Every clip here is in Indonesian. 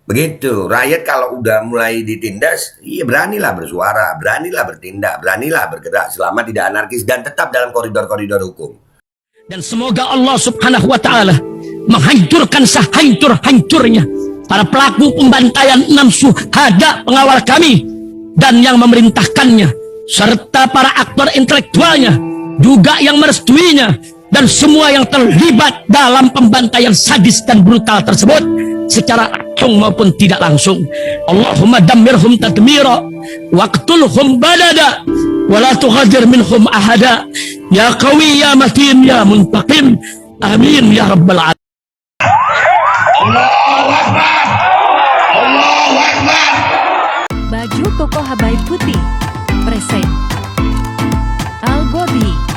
Begitu, rakyat kalau udah mulai ditindas, iya beranilah bersuara, beranilah bertindak, beranilah bergerak selama tidak anarkis dan tetap dalam koridor-koridor hukum. Dan semoga Allah Subhanahu wa Ta'ala menghancurkan sehancur-hancurnya para pelaku pembantaian 6 syuhada pengawal kami dan yang memerintahkannya, serta para aktor intelektualnya juga yang merestuinya, dan semua yang terlibat dalam pembantaian sadis dan brutal tersebut secara langsung maupun tidak langsung. Allahumma dammirhum tadmira waqtulhum badada wala tughadir minhum ahada ya qawi ya matin ya muntaqim amin ya rabbal alamin. Allahu Akbar, Allahu Akbar. Baju koko Habaib putih present Al Body.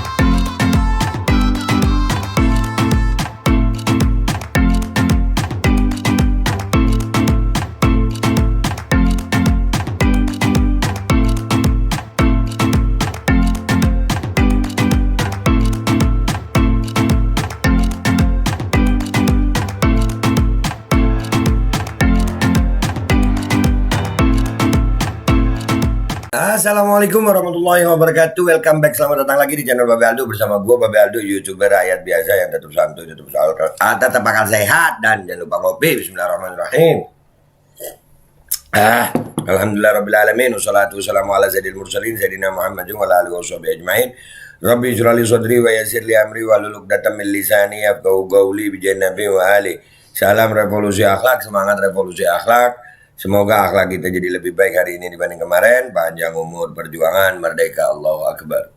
Assalamualaikum warahmatullahi wabarakatuh. Welcome back, selamat datang lagi di channel Babe Aldo bersama gue Babe Aldo, YouTuber rakyat biasa yang tetap santuy, tetap bakal sehat, dan jangan lupa ngopi. Bismillahirrahmanirrahim. Alhamdulillah rabbil alamin, wassalatu wassalamu ala sayyidil mursalin sayyidina Muhammadin wa ala alihi washabihi ajmain. Rabbi shrah li sadri wa yassir li amri wahlul 'uqdatam min lisani yafqahu qawli bi nabi wa ali. Salam revolusi akhlak, semangat revolusi akhlak. Semoga akhlak kita jadi lebih baik hari ini dibanding kemarin. Panjang umur, perjuangan, merdeka, Allahu Akbar.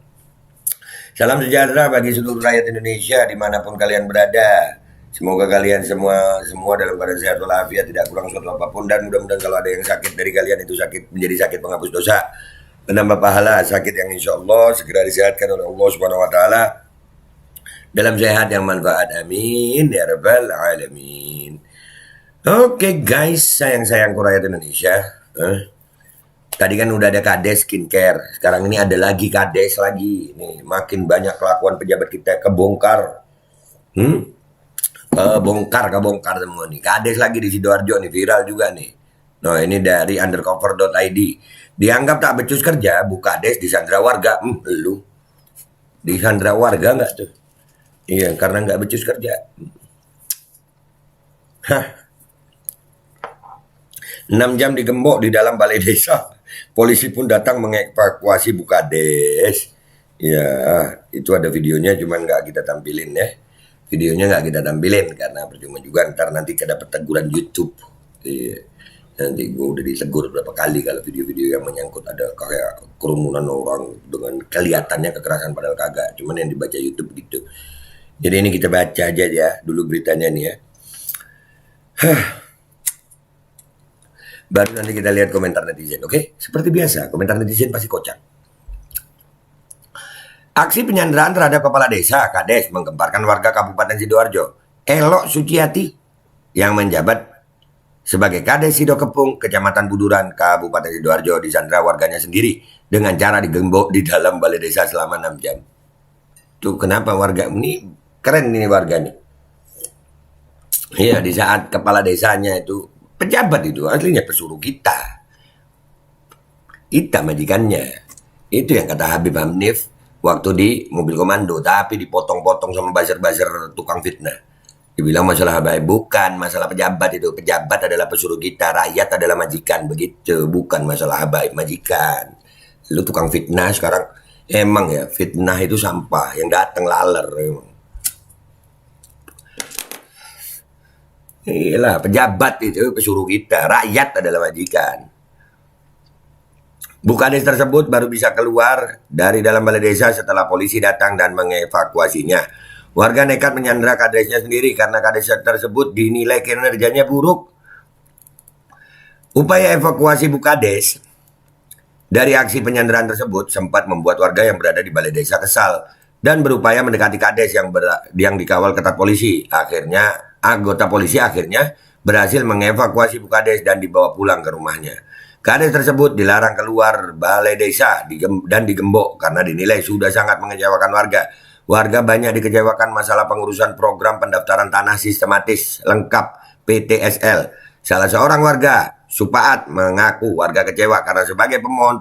Salam sejahtera bagi seluruh rakyat Indonesia dimanapun kalian berada. Semoga kalian semua dalam keadaan sehat walafiat, tidak kurang suatu apapun, dan mudah-mudahan kalau ada yang sakit dari kalian itu sakit menjadi sakit penghapus dosa, penambah pahala, sakit yang insya Allah segera disehatkan oleh Allah Subhanahu Wa Taala dalam sehat yang manfaat. Amin ya rabbal alamin. Oke guys, sayang-sayangku rakyat Indonesia. Tadi kan udah ada kades skincare, sekarang ini ada lagi kades lagi. Nih, makin banyak kelakuan pejabat kita kebongkar. Kebongkar semua nih. Kades lagi di Sidoarjo nih, viral juga nih. Nah, ini dari undercover.id. Dianggap tak becus kerja, buka kades disandra warga. Lu disandra warga nggak tuh? Iya, karena nggak becus kerja. 6 jam digembok di dalam balai desa. Polisi pun datang mengevakuasi Bukades. Ya, itu ada videonya, cuman nggak kita tampilin ya. Videonya nggak kita tampilin karena percuma juga, ntar nanti dapat teguran YouTube. Iya. Nanti gue udah ditegur berapa kali kalau video-video yang menyangkut ada kayak kerumunan orang dengan kelihatannya kekerasan padahal kagak. Cuman yang dibaca YouTube gitu. Jadi ini kita baca aja ya dulu beritanya nih ya. Baru nanti kita lihat komentar netizen, oke? Seperti biasa, komentar netizen pasti kocak. Aksi penyanderaan terhadap kepala desa Kades menggemparkan warga Kabupaten Sidoarjo. Elok Suciati yang menjabat sebagai Kades Sidokepung, Kecamatan Buduran, Kabupaten Sidoarjo, disandra warganya sendiri dengan cara digembok di dalam balai desa selama 6 jam. Tuh kenapa warga ini keren ini warga nih. Iya, di saat kepala desanya itu pejabat itu aslinya pesuruh kita majikannya. Itu yang kata Habib Hamnif waktu di mobil komando, tapi dipotong-potong sama buzzer-buzzer tukang fitnah. Dibilang masalah Habib, bukan masalah pejabat itu. Pejabat adalah pesuruh kita, rakyat adalah majikan, begitu. Bukan masalah Habib, majikan. Lu tukang fitnah sekarang, emang ya fitnah itu sampah yang datang laler emang. Iyalah, pejabat itu pesuruh kita, rakyat adalah majikan. Bukades tersebut baru bisa keluar dari dalam balai desa setelah polisi datang dan mengevakuasinya. Warga nekat menyandra kadesnya sendiri karena kades tersebut dinilai kinerjanya buruk. Upaya evakuasi Bukades dari aksi penyanderaan tersebut sempat membuat warga yang berada di balai desa kesal dan berupaya mendekati kades yang dikawal ketat polisi. Anggota polisi akhirnya berhasil mengevakuasi Bukades dan dibawa pulang ke rumahnya. Kades tersebut dilarang keluar balai desa dan digembok karena dinilai sudah sangat mengecewakan warga. Warga banyak dikecewakan masalah pengurusan program pendaftaran tanah sistematis lengkap PTSL Salah seorang warga Supaat mengaku warga kecewa karena sebagai pemohon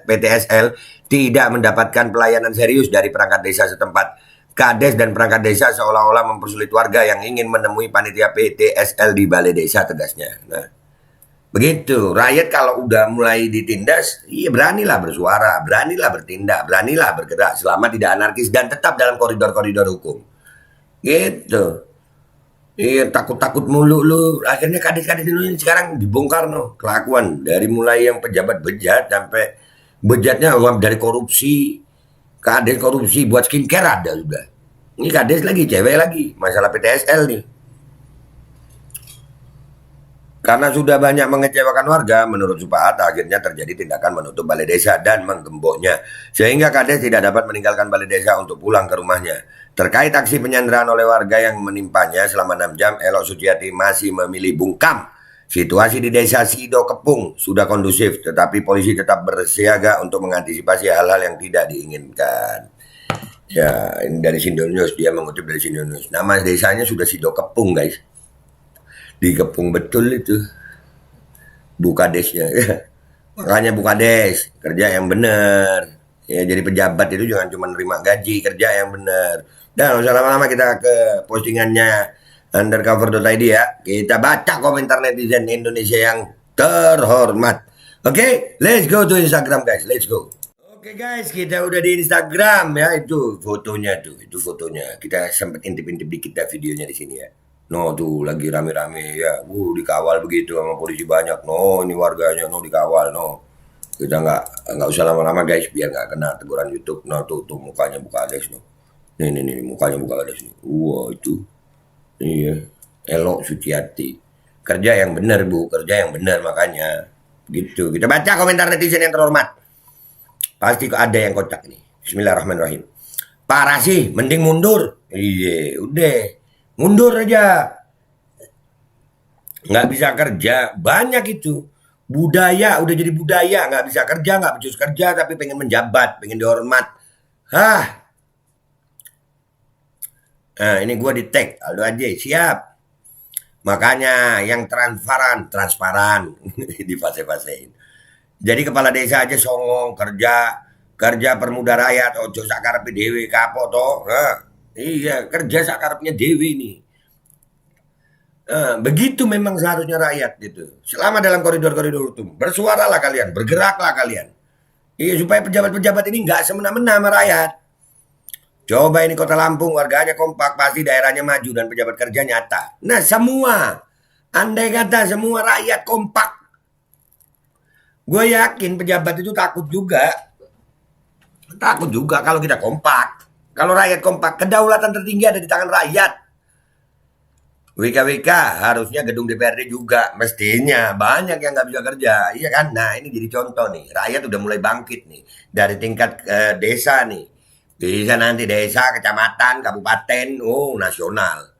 PTSL tidak mendapatkan pelayanan serius dari perangkat desa setempat. Kades dan perangkat desa seolah-olah mempersulit warga yang ingin menemui panitia PTSL di balai desa, tegasnya. Nah, begitu. Rakyat kalau udah mulai ditindas, iya beranilah bersuara, beranilah bertindak, beranilah bergerak selama tidak anarkis dan tetap dalam koridor-koridor hukum. Gitu. Iya, takut-takut mulu lu. Akhirnya kades-kades ini sekarang dibongkar no. Kelakuan dari mulai yang pejabat bejat sampai bejatnya dari korupsi. Kades korupsi buat skincare ada sudah. Ini kades lagi, cewek lagi. Masalah PTSL nih. Karena sudah banyak mengecewakan warga, menurut Supaat akhirnya terjadi tindakan menutup balai desa dan menggemboknya. Sehingga kades tidak dapat meninggalkan balai desa untuk pulang ke rumahnya. Terkait aksi penyanderaan oleh warga yang menimpanya selama 6 jam, Elok Suciati masih memilih bungkam. Situasi di desa Sido Kepung sudah kondusif, tetapi polisi tetap bersiaga untuk mengantisipasi hal-hal yang tidak diinginkan. Ya, ini dari Sindo News, dia mengutip dari Sindo News. Nama desanya sudah Sido Kepung, guys. Di Kepung betul itu. Bukadesnya. Makanya Bukades, kerja yang benar. Ya, jadi pejabat itu jangan cuma nerima gaji, kerja yang benar. Dan usah lama-lama kita ke postingannya undercover.id ya. Kita baca komentar netizen Indonesia yang terhormat. Oke, let's go to Instagram guys. Let's go. Oke guys, kita udah di Instagram ya. Itu fotonya tuh. Itu fotonya. Kita sempat intip-intip dikit dah videonya di sini ya. No tuh lagi rame-rame ya. Dikawal begitu sama polisi banyak. No, ini warganya no dikawal no. Kita nggak usah lama-lama guys biar nggak kena teguran YouTube. No tuh mukanya Bukades no. Nih mukanya Bukades nih. Wah itu. Iya, Elok Suciati. Kerja yang benar Bu, kerja yang benar makanya. Gitu. Kita baca komentar netizen yang terhormat. Pasti kok ada yang kocak nih. Bismillahirrahmanirrahim. Parah sih, mending mundur. Iya, udah. Mundur aja. Nggak bisa kerja, banyak itu. Budaya, udah jadi budaya. Nggak bisa kerja, nggak becus kerja, tapi pengen menjabat, pengen dihormat. Hah? Nah, ini gue di tag Aldo aja siap. Makanya yang transparan di fase-fasein. Jadi kepala desa aja songong kerja permuda rakyat ojo sakarepe dhewe kapo toh. Nah, iya, kerja sakarepnya dhewe nih. Nah, begitu memang seharusnya rakyat gitu. Selama dalam koridor-koridor hukum, bersuaralah kalian, bergeraklah kalian. Iya, supaya pejabat-pejabat ini nggak semena-mena sama rakyat. Coba ini kota Lampung, warganya kompak, pasti daerahnya maju dan pejabat kerja nyata. Nah semua, andai kata semua rakyat kompak, gue yakin pejabat itu takut juga. Takut juga kalau kita kompak. Kalau rakyat kompak, kedaulatan tertinggi ada di tangan rakyat. WKWK harusnya gedung DPRD juga, mestinya banyak yang nggak bisa kerja, iya kan? Nah ini jadi contoh nih, rakyat udah mulai bangkit nih, dari tingkat desa nih. Bisa nanti desa, kecamatan, kabupaten, nasional.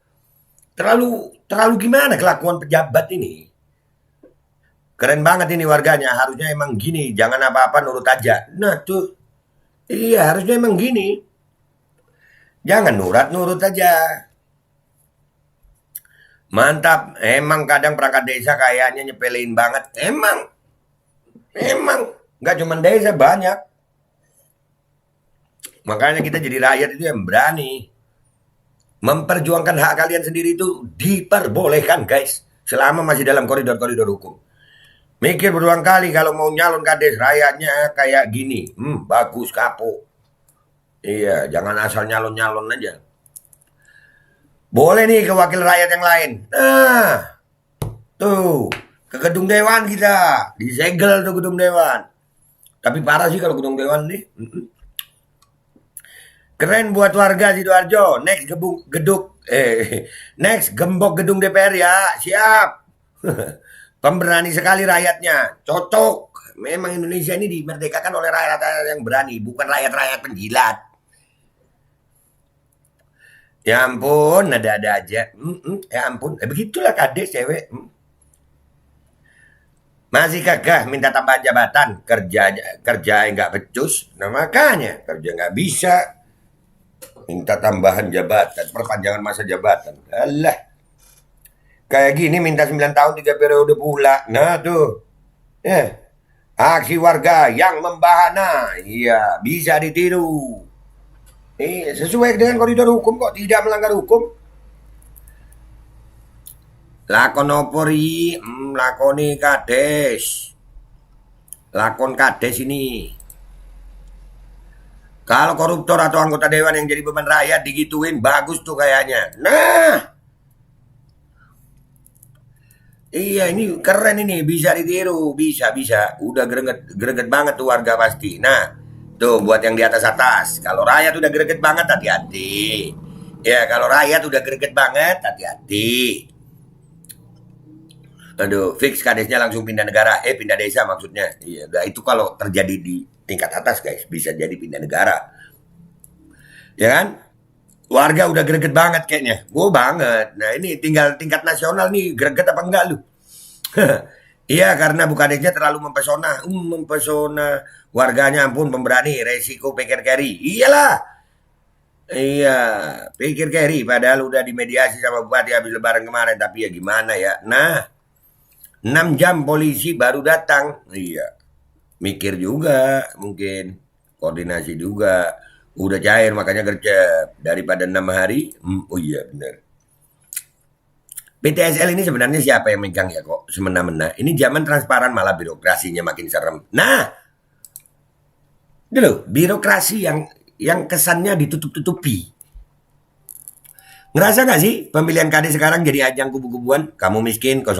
Terlalu gimana kelakuan pejabat ini? Keren banget ini warganya, harusnya emang gini, jangan apa-apa nurut aja. Nah tuh, iya harusnya emang gini. Jangan nurut aja. Mantap, emang kadang perangkat desa kayaknya nyepelin banget. Emang, nggak cuma desa banyak. Makanya kita jadi rakyat itu yang berani. Memperjuangkan hak kalian sendiri itu diperbolehkan guys. Selama masih dalam koridor-koridor hukum. Mikir berulang kali kalau mau nyalon kades rakyatnya kayak gini. Bagus kapok. Iya, jangan asal nyalon-nyalon aja. Boleh nih ke wakil rakyat yang lain. Nah, tuh. Ke gedung dewan kita. Disegel tuh gedung dewan. Tapi parah sih kalau gedung dewan nih. Keren buat warga Sidoarjo. Next gembok gedung DPR ya. Siap. Pemberani sekali rakyatnya. Cocok. Memang Indonesia ini dimerdekakan oleh rakyat-rakyat yang berani. Bukan rakyat-rakyat penjilat. Ya ampun. Ada-ada aja. Ya ampun. Begitulah kades cewek. Masih kagah minta tambahan jabatan. Kerja nggak becus. Nah makanya. Kerja nggak bisa. Minta tambahan jabatan, perpanjangan masa jabatan. Alah. Kayak gini minta 9 tahun 3 periode pula. Nah tuh. Aksi warga yang membahana. Iya, bisa ditiru. Sesuai dengan koridor hukum kok, tidak melanggar hukum. Lakon opori, lakoni kades. Lakon kades ini. Kalau koruptor atau anggota dewan yang jadi beban rakyat digituin, bagus tuh kayaknya. Nah, iya ini keren ini, bisa ditiru, bisa. Udah greget banget tuh warga pasti. Nah, tuh buat yang di atas. Kalau rakyat udah greget banget, hati-hati. Ya, kalau rakyat udah greget banget, hati-hati. Aduh, fix kadesnya langsung pindah negara. Pindah desa maksudnya. Iya, nah itu kalau terjadi di tingkat atas guys, bisa jadi pindah negara. Ya kan? Warga udah greget banget kayaknya. Banget. Nah ini tinggal tingkat nasional nih, greget apa enggak lu? Iya, karena Bu Kadesnya terlalu mempesona. Mempesona. Warganya ampun pemberani, resiko pikir carry. Iyalah. Iya, pikir carry. Padahal udah dimediasi sama Bupati habis lebaran kemarin. Tapi ya gimana ya. Nah, 6 jam polisi baru datang. Iya. Mikir juga mungkin. Koordinasi juga. Udah cair makanya gercep. Daripada 6 hari. Oh iya benar. PTSL ini sebenarnya siapa yang megang ya kok semena-mena. Ini zaman transparan malah birokrasinya makin serem. Nah. Dulu birokrasi yang kesannya ditutup-tutupi. Ngerasa gak sih pemilihan KD sekarang jadi ajang kubu-kubuan? Kamu miskin 01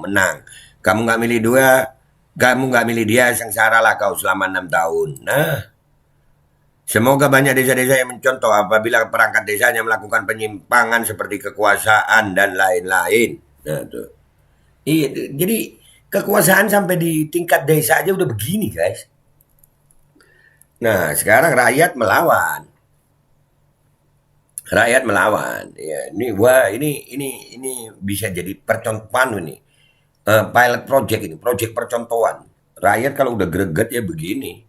menang. Kamu gak milih 2, kamu gak milih dia, sengsara lah kau selama 6 tahun. Nah, semoga banyak desa-desa yang mencontoh apabila perangkat desanya melakukan penyimpangan seperti kekuasaan dan lain-lain. Nah, tuh. Iya, jadi kekuasaan sampai di tingkat desa aja udah begini guys. Nah, sekarang rakyat melawan. Rakyat melawan. Ya, ini bisa jadi percontohan ini. Pilot project ini, project percontohan. Rakyat kalau udah greget ya begini.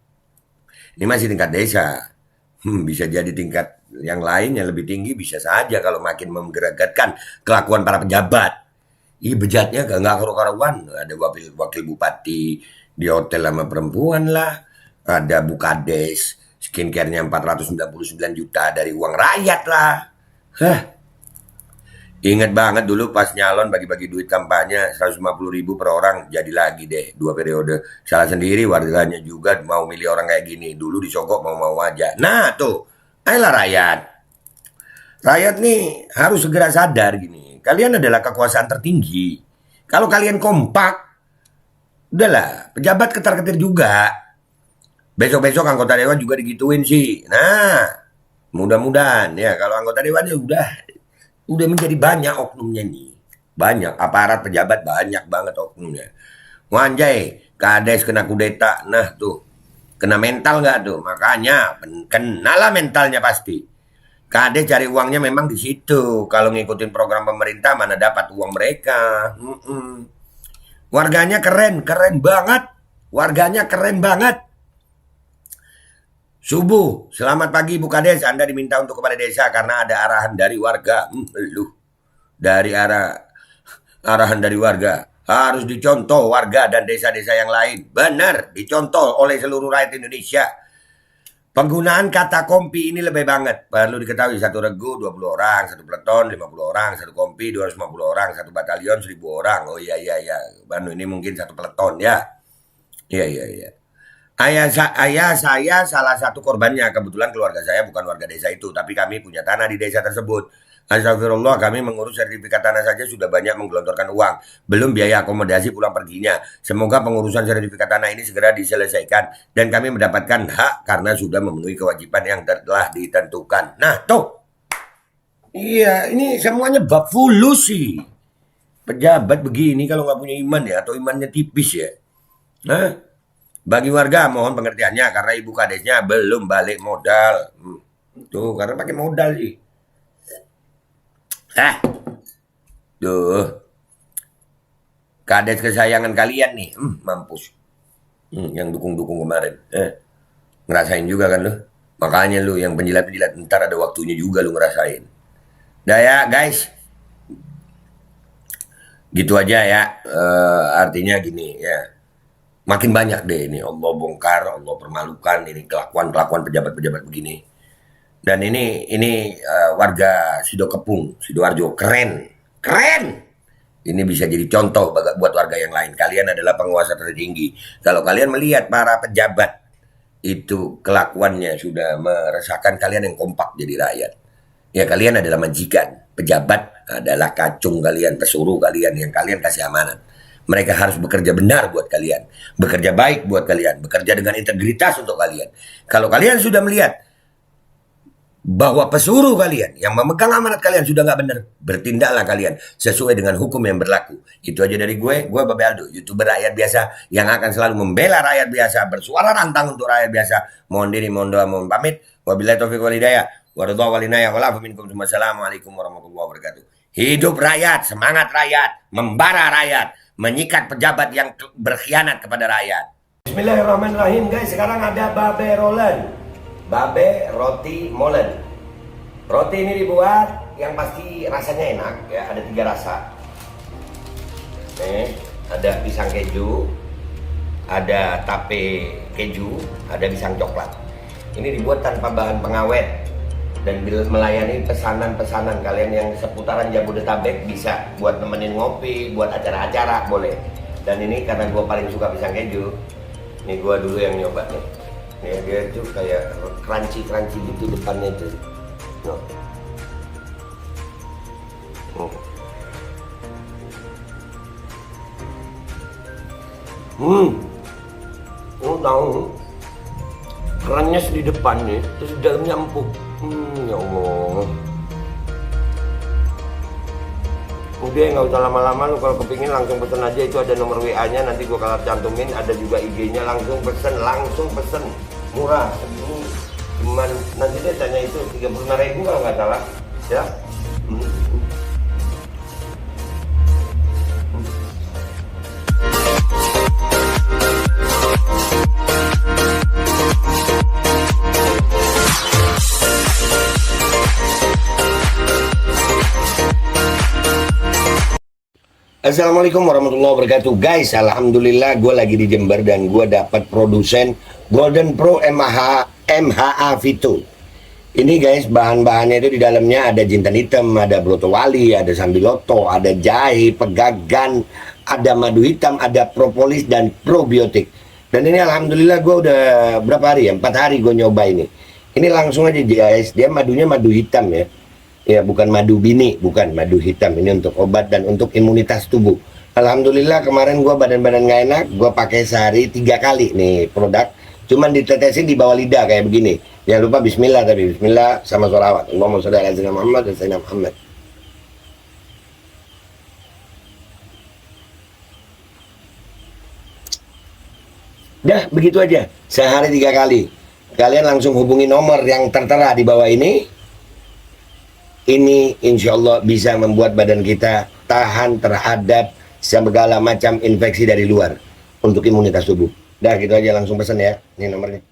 Ini masih tingkat desa. Bisa jadi tingkat yang lain yang lebih tinggi bisa saja kalau makin menggerakkan kelakuan para pejabat. Bejatnya nggak karu-karuan. Ada wakil bupati di hotel sama perempuan lah. Ada Bu Kades. Skincare-nya 499 juta dari uang rakyat lah. Ingat banget dulu pas nyalon bagi-bagi duit kampanye 150 ribu per orang. Jadi lagi deh 2 periode. Salah sendiri warganya juga mau milih orang kayak gini. Dulu disogok mau-mau aja. Nah tuh, ayolah rakyat. Rakyat nih harus segera sadar gini. Kalian adalah kekuasaan tertinggi. Kalau kalian kompak, udahlah pejabat ketar-ketir juga. Besok-besok anggota dewan juga digituin sih. Nah, mudah-mudahan ya kalau anggota dewan ya udah menjadi banyak oknumnya nih. Banyak aparat pejabat banyak banget oknumnya. Wanjay, Kades kena kudeta. Nah tuh, kena mental nggak tuh? Makanya kenalah mentalnya pasti. Kades cari uangnya memang di situ. Kalau ngikutin program pemerintah mana dapat uang mereka. Warganya keren banget. Warganya keren banget. Subuh, selamat pagi Bu Kades, Anda diminta untuk kepala desa karena ada arahan dari warga. Arahan dari warga. Harus dicontoh warga dan desa-desa yang lain. Benar, dicontoh oleh seluruh rakyat Indonesia. Penggunaan kata kompi ini lebih banget. Perlu diketahui 1 regu 20 orang, 1 peleton 50 orang, 1 kompi 250 orang, 1 batalion 1000 orang. Oh iya. Banu ini mungkin 1 peleton ya. Iya. Ayah saya salah satu korbannya. Kebetulan keluarga saya bukan warga desa itu, tapi kami punya tanah di desa tersebut. Astagfirullah, kami mengurus sertifikat tanah saja sudah banyak menggelontorkan uang. Belum biaya akomodasi pulang perginya. Semoga pengurusan sertifikat tanah ini segera diselesaikan. Dan kami mendapatkan hak karena sudah memenuhi kewajiban yang telah ditentukan. Nah, tuh. Iya, ini semuanya bab fulus sih. Pejabat begini kalau nggak punya iman ya, atau imannya tipis ya. Nah. Bagi warga mohon pengertiannya karena Ibu Kadesnya belum balik modal. Tuh, karena pakai modal sih. Tuh. Kades kesayangan kalian nih. Mampus. Yang dukung-dukung kemarin. Ngerasain juga kan lu? Makanya lu yang penjilat-penjilat ntar ada waktunya juga lu ngerasain. Dah ya guys. Gitu aja ya. Artinya gini ya. Makin banyak deh ini Allah bongkar, Allah permalukan ini kelakuan-kelakuan pejabat-pejabat begini. Dan ini warga Sidokepung, Sidoarjo keren, keren. Ini bisa jadi contoh buat warga yang lain. Kalian adalah penguasa tertinggi. Kalau kalian melihat para pejabat itu kelakuannya sudah meresahkan, kalian yang kompak jadi rakyat. Ya kalian adalah majikan, pejabat adalah kacung kalian, pesuruh kalian yang kalian kasih amanat. Mereka harus bekerja benar buat kalian, bekerja baik buat kalian, bekerja dengan integritas untuk kalian. Kalau kalian sudah melihat bahwa pesuruh kalian yang memegang amanat kalian sudah nggak benar, bertindaklah kalian sesuai dengan hukum yang berlaku. Itu aja dari gue Babe Aldo, YouTuber rakyat biasa yang akan selalu membela rakyat biasa, bersuara rantang untuk rakyat biasa. Mohon diri, mohon doa, mohon pamit. Wabillahi taufiq wal hidayah. Waridha wal inayah wal afu minkum. Wassalamualaikum warahmatullahi wabarakatuh. Hidup rakyat, semangat rakyat, membara rakyat, menyikat pejabat yang berkhianat kepada rakyat. Bismillahirrahmanirrahim guys, sekarang ada Babe Rolen, Babe Roti Molen. Roti ini dibuat yang pasti rasanya enak ya, ada 3 rasa. Nih, ada pisang keju, ada tape keju, ada pisang coklat. Ini dibuat tanpa bahan pengawet dan melayani pesanan-pesanan kalian yang seputaran Jabodetabek, bisa buat nemenin ngopi, buat acara-acara boleh. Dan ini karena gue paling suka pisang keju, ini gue dulu yang nyoba nih. Nih dia tuh kayak crunchy gitu depannya tuh. No. Tahu kerannya di depan nih, terus di dalamnya empuk. Ya Allah. Udah nggak usah lama-lama, lu kalau kepingin langsung pesen aja, itu ada nomor WA-nya, nanti gua kalau cantumin, ada juga IG-nya, langsung pesen, murah segini, cuman nanti dia tanya itu 35.000 kalau nggak salah, ya. Assalamualaikum warahmatullahi wabarakatuh guys. Alhamdulillah gue lagi di Jember dan gue dapat produsen Golden Pro MHA Vito. Ini guys, bahan-bahannya itu di dalamnya ada jintan hitam, ada broto wali, ada sambiloto, ada jahe, pegagan, ada madu hitam, ada propolis dan probiotik. Dan ini alhamdulillah gue udah berapa hari ya, 4 hari gue nyoba ini. Ini langsung aja guys, dia madunya madu hitam ya. Ya bukan madu bini, bukan madu hitam. Ini untuk obat dan untuk imunitas tubuh. Alhamdulillah kemarin gue badan-badan gak enak, gue pakai sehari 3 kali nih produk. Cuman ditetesin di bawah lidah kayak begini. Jangan lupa bismillah, tapi bismillah sama sholawat. Allahumma sholli ala sayyidina Muhammad dan sayyidina Muhammad. Dah begitu aja, sehari 3 kali. Kalian langsung hubungi nomor yang tertera di bawah ini. Ini insya Allah bisa membuat badan kita tahan terhadap segala macam infeksi dari luar untuk imunitas tubuh. Dah gitu aja, langsung pesan ya, ini nomornya.